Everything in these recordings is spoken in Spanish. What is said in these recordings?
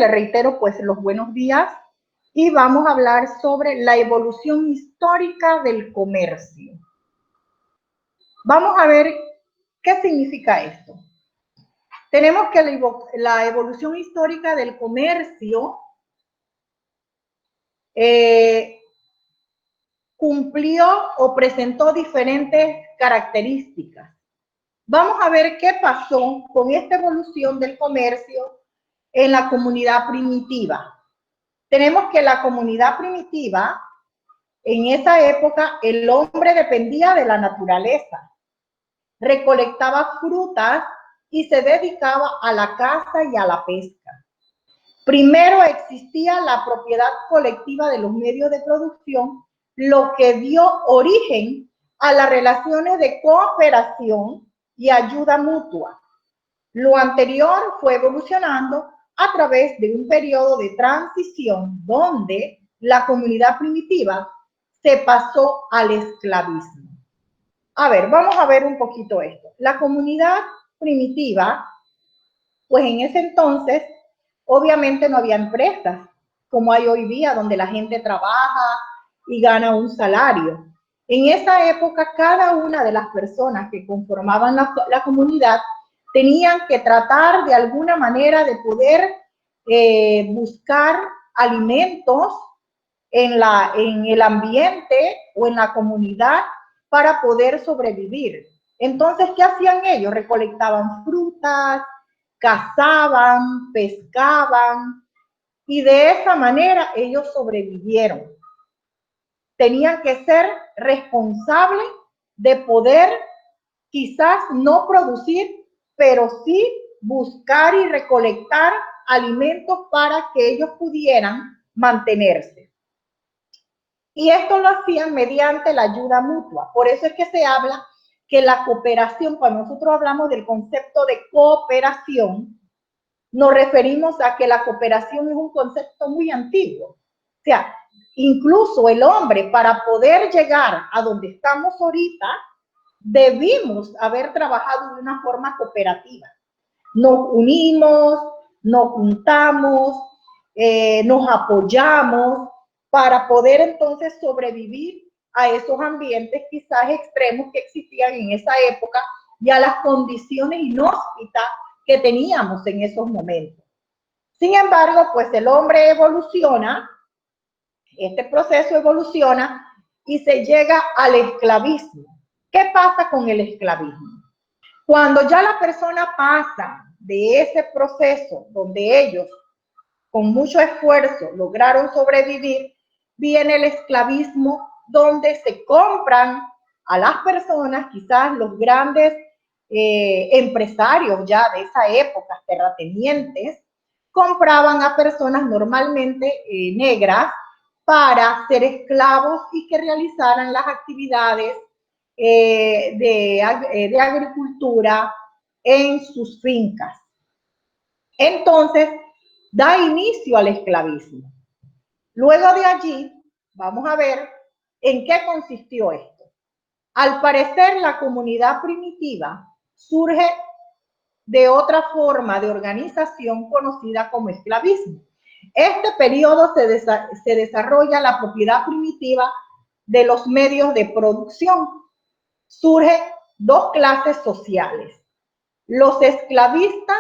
le reitero pues los buenos días y vamos a hablar sobre la evolución histórica del comercio. Vamos a ver qué significa esto. Tenemos que la evolución histórica del comercio cumplió o presentó diferentes características. Vamos a ver qué pasó con esta evolución del comercio en la comunidad primitiva. Tenemos que la comunidad primitiva, en esa época, el hombre dependía de la naturaleza, recolectaba frutas y se dedicaba a la caza y a la pesca. Primero existía la propiedad colectiva de los medios de producción, lo que dio origen a las relaciones de cooperación y ayuda mutua. Lo anterior fue evolucionando a través de un periodo de transición donde la comunidad primitiva se pasó al esclavismo. A ver, vamos a ver un poquito esto. La comunidad primitiva, pues en ese entonces, obviamente no había empresas como hay hoy día, donde la gente trabaja y gana un salario. En esa época, cada una de las personas que conformaban la comunidad tenían que tratar de alguna manera de poder buscar alimentos en el ambiente o en la comunidad para poder sobrevivir. Entonces, ¿qué hacían ellos? Recolectaban frutas, cazaban, pescaban, y de esa manera ellos sobrevivieron. Tenían que ser responsables de poder quizás no producir, pero sí buscar y recolectar alimentos para que ellos pudieran mantenerse. Y esto lo hacían mediante la ayuda mutua. Por eso es que se habla que la cooperación, cuando nosotros hablamos del concepto de cooperación, nos referimos a que la cooperación es un concepto muy antiguo. O sea, incluso el hombre, para poder llegar a donde estamos ahorita, debimos haber trabajado de una forma cooperativa. Nos unimos, nos juntamos, nos apoyamos para poder entonces sobrevivir a esos ambientes quizás extremos que existían en esa época y a las condiciones inhóspitas que teníamos en esos momentos. Sin embargo, pues el hombre evoluciona, este proceso evoluciona y se llega al esclavismo. ¿Qué pasa con el esclavismo? Cuando ya la persona pasa de ese proceso donde ellos con mucho esfuerzo lograron sobrevivir, viene el esclavismo donde se compran a las personas, quizás los grandes empresarios ya de esa época, terratenientes, compraban a personas normalmente negras para ser esclavos y que realizaran las actividades de agricultura en sus fincas. Entonces, da inicio al esclavismo. Luego de allí, vamos a ver en qué consistió esto. Al parecer, la comunidad primitiva surge de otra forma de organización conocida como esclavismo. Este periodo se desarrolla la propiedad primitiva de los medios de producción. Surgen dos clases sociales. Los esclavistas,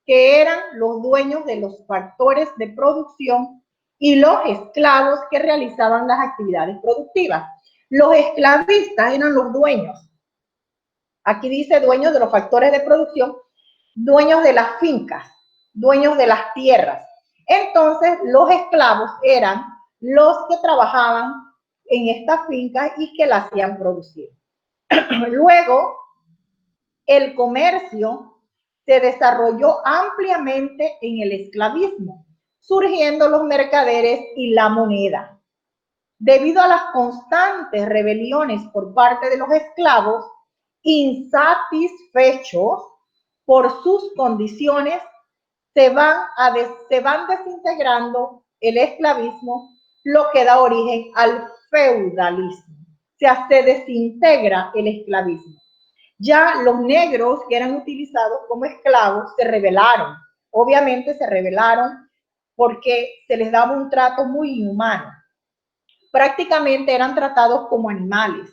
que eran los dueños de los factores de producción, y los esclavos que realizaban las actividades productivas. Los esclavistas eran los dueños. Aquí dice dueños de los factores de producción, dueños de las fincas, dueños de las tierras. Entonces, los esclavos eran los que trabajaban en estas fincas y que las hacían producir. Luego, el comercio se desarrolló ampliamente en el esclavismo, surgiendo los mercaderes y la moneda. Debido a las constantes rebeliones por parte de los esclavos, insatisfechos por sus condiciones, se van desintegrando el esclavismo, lo que da origen al feudalismo. O sea, se desintegra el esclavismo. Ya los negros que eran utilizados como esclavos se rebelaron. Obviamente se rebelaron porque se les daba un trato muy inhumano. Prácticamente eran tratados como animales.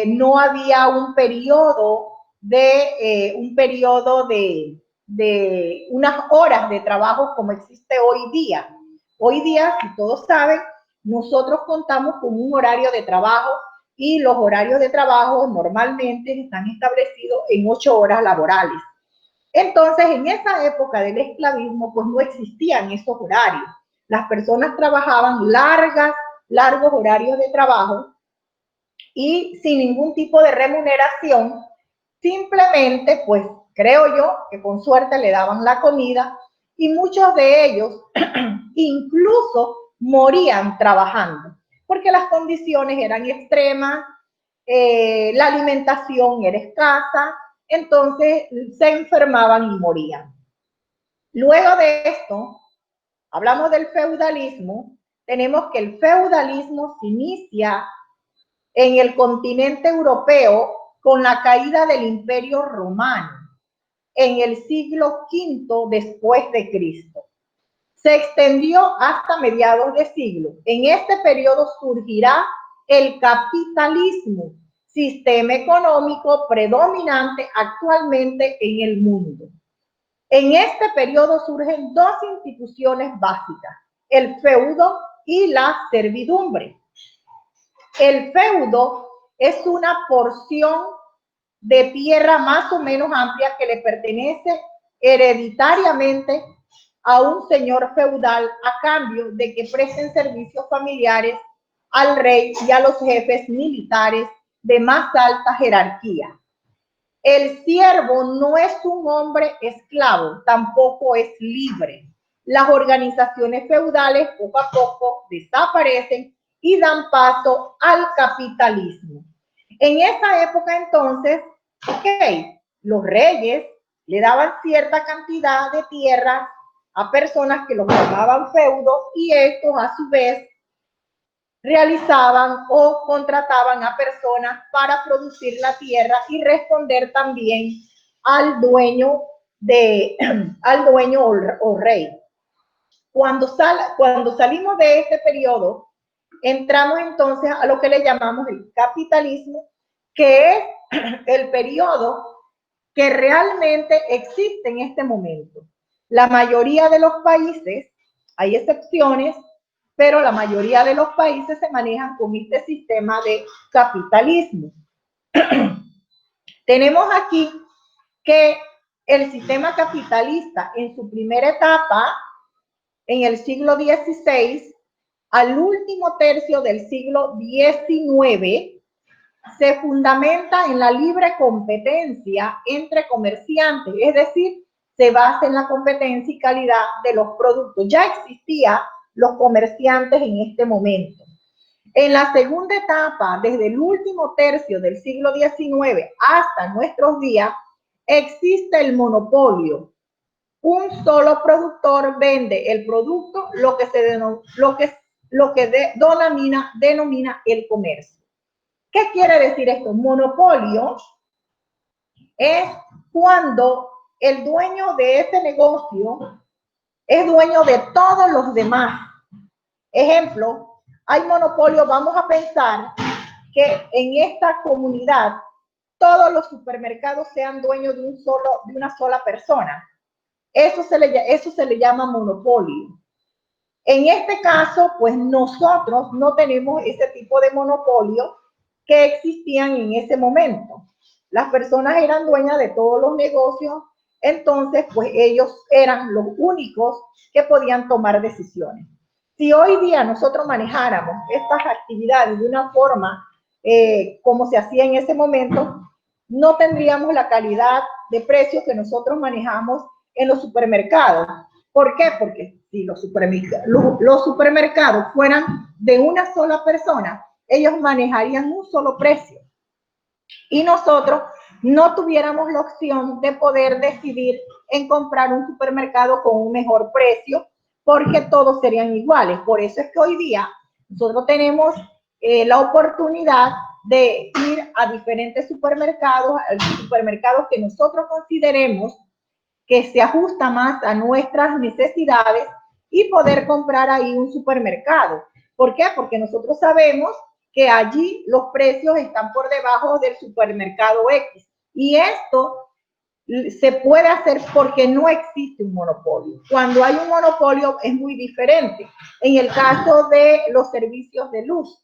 No había un periodo de unas horas de trabajo como existe hoy día. Hoy día, si todos saben, nosotros contamos con un horario de trabajo y los horarios de trabajo normalmente están establecidos en 8 horas laborales. Entonces, en esa época del esclavismo, pues no existían esos horarios. Las personas trabajaban largos horarios de trabajo y sin ningún tipo de remuneración, simplemente, pues creo yo que con suerte le daban la comida y muchos de ellos incluso morían trabajando, porque las condiciones eran extremas, la alimentación era escasa, entonces se enfermaban y morían. Luego de esto, hablamos del feudalismo, tenemos que el feudalismo se inicia en el continente europeo con la caída del Imperio Romano en el siglo V después de Cristo. Se extendió hasta mediados de siglo. En este periodo surgirá el capitalismo, sistema económico predominante actualmente en el mundo. En este periodo surgen dos instituciones básicas, el feudo y la servidumbre. El feudo es una porción de tierra más o menos amplia que le pertenece hereditariamente a un señor feudal a cambio de que presten servicios familiares al rey y a los jefes militares de más alta jerarquía. El siervo no es un hombre esclavo, tampoco es libre. Las organizaciones feudales poco a poco desaparecen y dan paso al capitalismo. En esa época entonces, los reyes le daban cierta cantidad de tierra a personas que los llamaban feudos y estos a su vez realizaban o contrataban a personas para producir la tierra y responder también al dueño o rey. Cuando salimos de este periodo, entramos entonces a lo que le llamamos el capitalismo, que es el periodo que realmente existe en este momento. La mayoría de los países, hay excepciones, pero la mayoría de los países se manejan con este sistema de capitalismo. Tenemos aquí que el sistema capitalista en su primera etapa, en el siglo XVI, al último tercio del siglo XIX, se fundamenta en la libre competencia entre comerciantes, es decir, se basa en la competencia y calidad de los productos. Ya existían los comerciantes en este momento. En la segunda etapa, desde el último tercio del siglo XIX hasta nuestros días, existe el monopolio. Un solo productor vende el producto, lo que denomina el comercio. ¿Qué quiere decir esto? Monopolio es cuando el dueño de ese negocio es dueño de todos los demás. Ejemplo, hay monopolio, vamos a pensar que en esta comunidad todos los supermercados sean dueños de una sola persona. Eso se le llama monopolio. En este caso, pues nosotros no tenemos ese tipo de monopolio que existían en ese momento. Las personas eran dueñas de todos los negocios, entonces pues ellos eran los únicos que podían tomar decisiones. Si hoy día nosotros manejáramos estas actividades de una forma como se hacía en ese momento, no tendríamos la calidad de precios que nosotros manejamos en los supermercados. ¿Por qué? Porque si los supermercados fueran de una sola persona, ellos manejarían un solo precio y nosotros no tuviéramos la opción de poder decidir en comprar un supermercado con un mejor precio porque todos serían iguales. Por eso es que hoy día nosotros tenemos la oportunidad de ir a diferentes supermercados que nosotros consideremos que se ajusta más a nuestras necesidades y poder comprar ahí un supermercado. ¿Por qué? Porque nosotros sabemos que allí los precios están por debajo del supermercado X. Y esto se puede hacer porque no existe un monopolio. Cuando hay un monopolio es muy diferente. En el caso de los servicios de luz,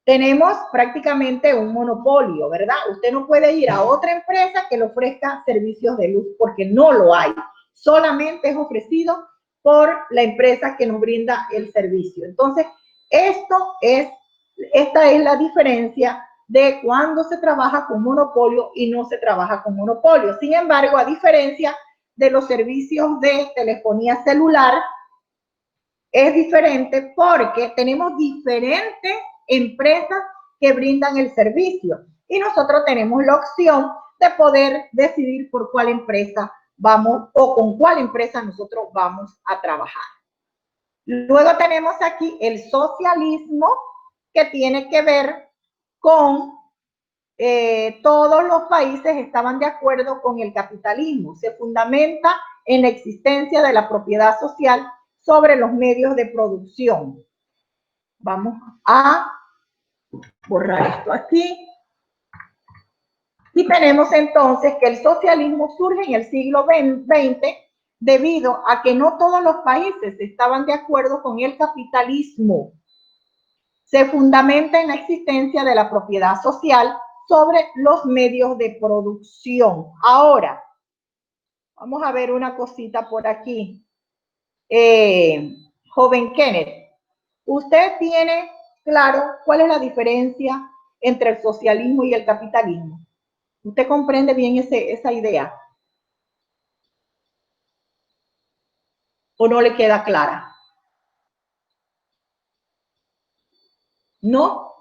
tenemos prácticamente un monopolio, ¿verdad? Usted no puede ir a otra empresa que le ofrezca servicios de luz porque no lo hay. Solamente es ofrecido por la empresa que nos brinda el servicio. Entonces, esta es la diferencia de cuando se trabaja con monopolio y no se trabaja con monopolio. Sin embargo, a diferencia de los servicios de telefonía celular, es diferente porque tenemos diferentes empresas que brindan el servicio y nosotros tenemos la opción de poder decidir por cuál empresa vamos o con cuál empresa nosotros vamos a trabajar. Luego tenemos aquí el socialismo, que tiene que ver con todos los países estaban de acuerdo con el capitalismo. Se fundamenta en la existencia de la propiedad social sobre los medios de producción. Vamos a borrar esto aquí. Y tenemos entonces que el socialismo surge en el siglo XX debido a que no todos los países estaban de acuerdo con el capitalismo. Se fundamenta en la existencia de la propiedad social sobre los medios de producción. Ahora, vamos a ver una cosita por aquí. Joven Kenneth, ¿usted tiene claro cuál es la diferencia entre el socialismo y el capitalismo? ¿Usted comprende bien esa idea? ¿O no le queda clara? ¿No?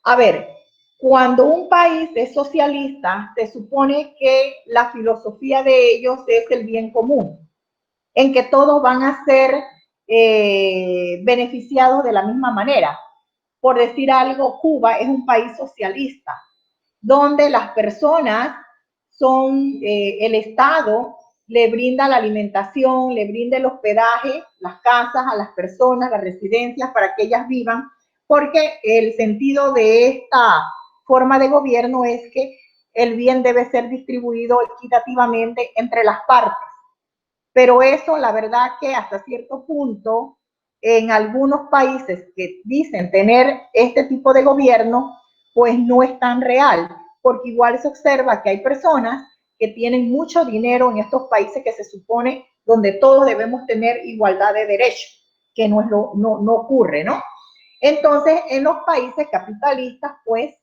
A ver, cuando un país es socialista, se supone que la filosofía de ellos es el bien común, en que todos van a ser beneficiados de la misma manera. Por decir algo, Cuba es un país socialista, donde las personas son, el Estado le brinda la alimentación, le brinda el hospedaje, las casas a las personas, las residencias para que ellas vivan, porque el sentido de esta forma de gobierno es que el bien debe ser distribuido equitativamente entre las partes. Pero eso, la verdad que hasta cierto punto, en algunos países que dicen tener este tipo de gobierno, pues no es tan real, porque igual se observa que hay personas que tienen mucho dinero en estos países que se supone donde todos debemos tener igualdad de derechos, que no ocurre, ¿no? Entonces, en los países capitalistas, pues,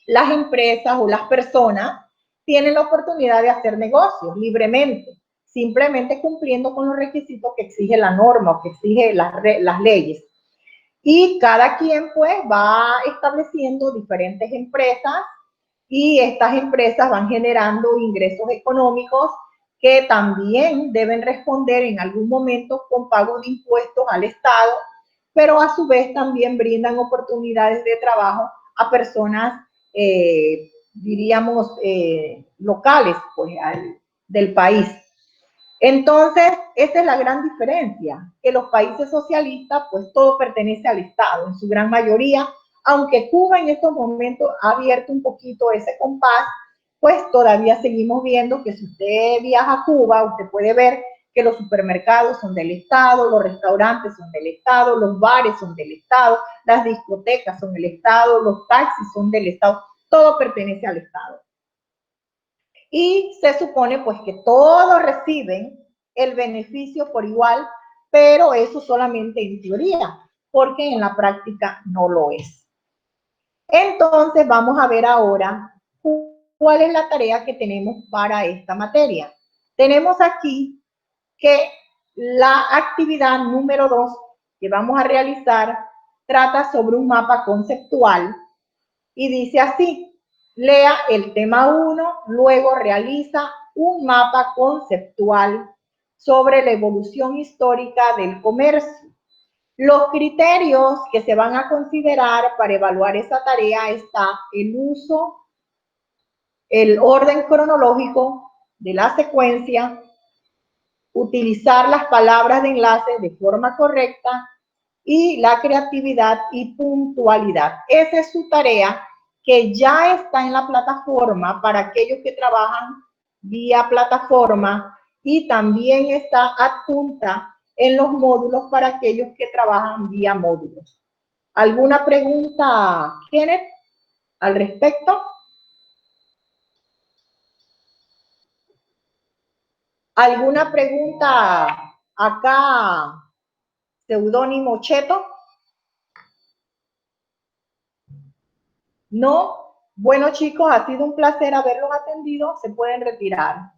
las empresas o las personas tienen la oportunidad de hacer negocios libremente, simplemente cumpliendo con los requisitos que exige la norma o que exige las leyes. Y cada quien pues va estableciendo diferentes empresas y estas empresas van generando ingresos económicos que también deben responder en algún momento con pago de impuestos al Estado, pero a su vez también brindan oportunidades de trabajo a personas, diríamos, locales pues, del país. Entonces, esa es la gran diferencia, que los países socialistas, pues todo pertenece al Estado, en su gran mayoría, aunque Cuba en estos momentos ha abierto un poquito ese compás, pues todavía seguimos viendo que si usted viaja a Cuba, usted puede ver que los supermercados son del Estado, los restaurantes son del Estado, los bares son del Estado, las discotecas son del Estado, los taxis son del Estado, todo pertenece al Estado. Y se supone pues que todos reciben el beneficio por igual, pero eso solamente en teoría, porque en la práctica no lo es. Entonces vamos a ver ahora cuál es la tarea que tenemos para esta materia. Tenemos aquí que la actividad número 2 que vamos a realizar trata sobre un mapa conceptual y dice así: lea el tema 1, luego realiza un mapa conceptual sobre la evolución histórica del comercio. Los criterios que se van a considerar para evaluar esta tarea está el uso, el orden cronológico, de la secuencia, utilizar las palabras de enlace de forma correcta y la creatividad y puntualidad. Esa es su tarea que ya está en la plataforma para aquellos que trabajan vía plataforma y también está adjunta en los módulos para aquellos que trabajan vía módulos. ¿Alguna pregunta, Kenneth, al respecto? ¿Alguna pregunta acá, seudónimo Cheto? ¿No? Bueno, chicos, ha sido un placer haberlos atendido. Se pueden retirar.